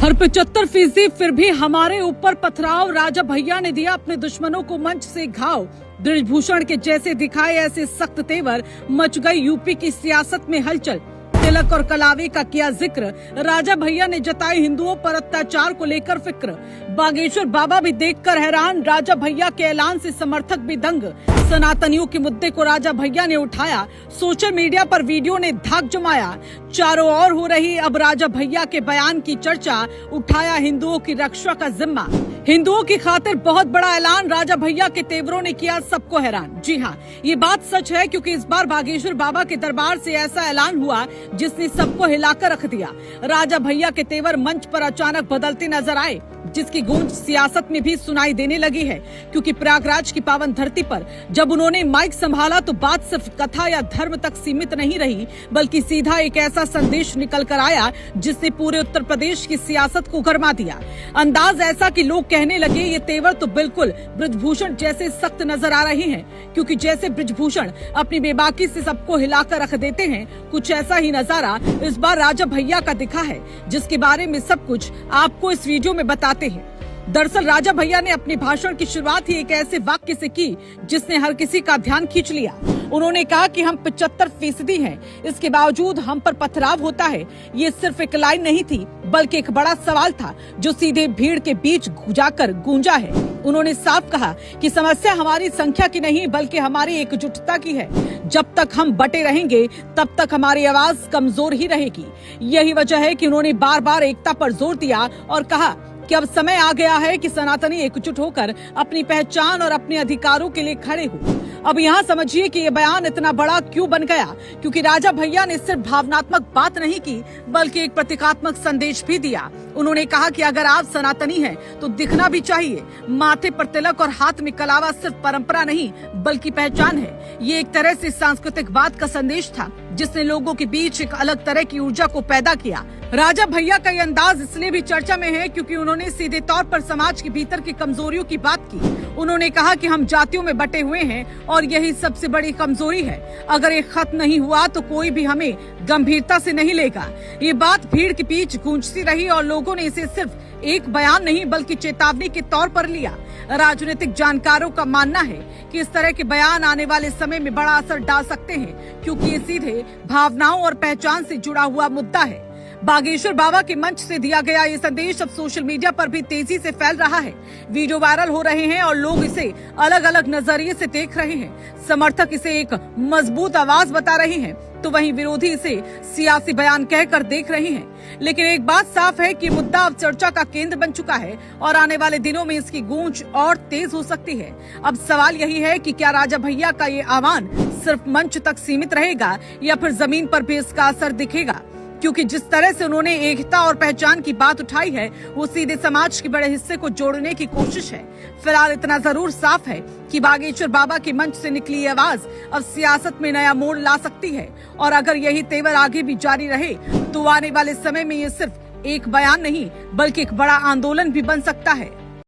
हर 75% फिर भी हमारे ऊपर पथराव। राजा भैया ने दिया अपने दुश्मनों को मंच से घाव। ब्रिजभूषण के जैसे दिखाए ऐसे सख्त तेवर, मच गई यूपी की सियासत में हलचल। तिलक और कलावे का किया जिक्र। राजा भैया ने जताई हिंदुओं पर अत्याचार को लेकर फिक्र। बागेश्वर बाबा भी देखकर हैरान, राजा भैया के ऐलान से समर्थक भी दंग। सनातनियों के मुद्दे को राजा भैया ने उठाया, सोशल मीडिया पर वीडियो ने धाक जमाया। चारों ओर हो रही अब राजा भैया के बयान की चर्चा, उठाया हिंदुओं की रक्षा का जिम्मा। हिंदुओं की खातिर बहुत बड़ा ऐलान, राजा भैया के तेवरों ने किया सबको हैरान। जी हाँ, ये बात सच है क्योंकि इस बार बागेश्वर बाबा के दरबार से ऐसा ऐलान हुआ जिसने सबको हिलाकर रख दिया। राजा भैया के तेवर मंच पर अचानक बदलते नजर आए, जिसकी गूंज सियासत में भी सुनाई देने लगी है। क्योंकि प्रयागराज की पावन धरती पर जब उन्होंने माइक संभाला तो बात सिर्फ कथा या धर्म तक सीमित नहीं रही, बल्कि सीधा एक ऐसा संदेश निकल कर आया जिसने पूरे उत्तर प्रदेश की सियासत को गरमा दिया। अंदाज ऐसा कि लोग कहने लगे ये तेवर तो बिल्कुल ब्रिजभूषण जैसे सख्त नजर आ रहे हैं। क्योंकि जैसे ब्रिजभूषण अपनी बेबाकी से सबको हिलाकर रख देते हैं, कुछ ऐसा ही नजारा इस बार राजा भैया का दिखा है, जिसके बारे में सब कुछ आपको इस वीडियो में बताते हैं। दरअसल राजा भैया ने अपने भाषण की शुरुआत ही एक ऐसे वाक्य से की जिसने हर किसी का ध्यान खींच लिया। उन्होंने कहा कि हम 75% हैं, इसके बावजूद हम पर पथराव होता है। ये सिर्फ एक लाइन नहीं थी, बल्कि एक बड़ा सवाल था जो सीधे भीड़ के बीच जाकर गूंजा है। उन्होंने साफ कहा कि समस्या हमारी संख्या की नहीं, बल्कि हमारी एकजुटता की है। जब तक हम बटे रहेंगे तब तक हमारी आवाज कमजोर ही रहेगी। यही वजह है कि उन्होंने बार बार एकता पर जोर दिया और कहा कि अब समय आ गया है कि सनातनी एकजुट होकर अपनी पहचान और अपने अधिकारों के लिए खड़े हो। अब यहाँ समझिए कि ये बयान इतना बड़ा क्यों बन गया, क्योंकि राजा भैया ने सिर्फ भावनात्मक बात नहीं की, बल्कि एक प्रतीकात्मक संदेश भी दिया। उन्होंने कहा कि अगर आप सनातनी हैं तो दिखना भी चाहिए। माथे पर तिलक और हाथ में कलावा सिर्फ परंपरा नहीं, बल्कि पहचान है। ये एक तरह से सांस्कृतिक बात का संदेश था जिसने लोगों के बीच एक अलग तरह की ऊर्जा को पैदा किया। राजा भैया का ये अंदाज इसलिए भी चर्चा में है क्योंकि उन्होंने सीधे तौर पर समाज के भीतर की कमजोरियों की बात की। उन्होंने कहा कि हम जातियों में बटे हुए हैं और यही सबसे बड़ी कमजोरी है। अगर ये खत्म नहीं हुआ तो कोई भी हमें गंभीरता से नहीं लेगा। ये बात भीड़ के बीच गूंजती रही और लोगों ने इसे सिर्फ एक बयान नहीं बल्कि चेतावनी के तौर पर लिया। राजनीतिक जानकारों का मानना है कि इस तरह के बयान आने वाले समय में बड़ा असर डाल सकते हैं, क्योंकि ये सीधे भावनाओं और पहचान से जुड़ा हुआ मुद्दा है। बागेश्वर बाबा के मंच से दिया गया ये संदेश अब सोशल मीडिया पर भी तेजी से फैल रहा है। वीडियो वायरल हो रहे हैं और लोग इसे अलग अलग नजरिए से देख रहे हैं। समर्थक इसे एक मजबूत आवाज बता रहे हैं, तो वहीं विरोधी इसे सियासी बयान कहकर देख रहे हैं। लेकिन एक बात साफ है कि मुद्दा अब चर्चा का केंद्र बन चुका है और आने वाले दिनों में इसकी गूंज और तेज हो सकती है। अब सवाल यही है कि क्या राजा भैया का ये आह्वान सिर्फ मंच तक सीमित रहेगा या फिर जमीन पर भी इसका असर दिखेगा। क्योंकि जिस तरह से उन्होंने एकता और पहचान की बात उठाई है, वो सीधे समाज के बड़े हिस्से को जोड़ने की कोशिश है। फिलहाल इतना जरूर साफ है कि बागेश्वर बाबा के मंच से निकली आवाज अब सियासत में नया मोड़ ला सकती है। और अगर यही तेवर आगे भी जारी रहे तो आने वाले समय में ये सिर्फ एक बयान नहीं, बल्कि एक बड़ा आंदोलन भी बन सकता है।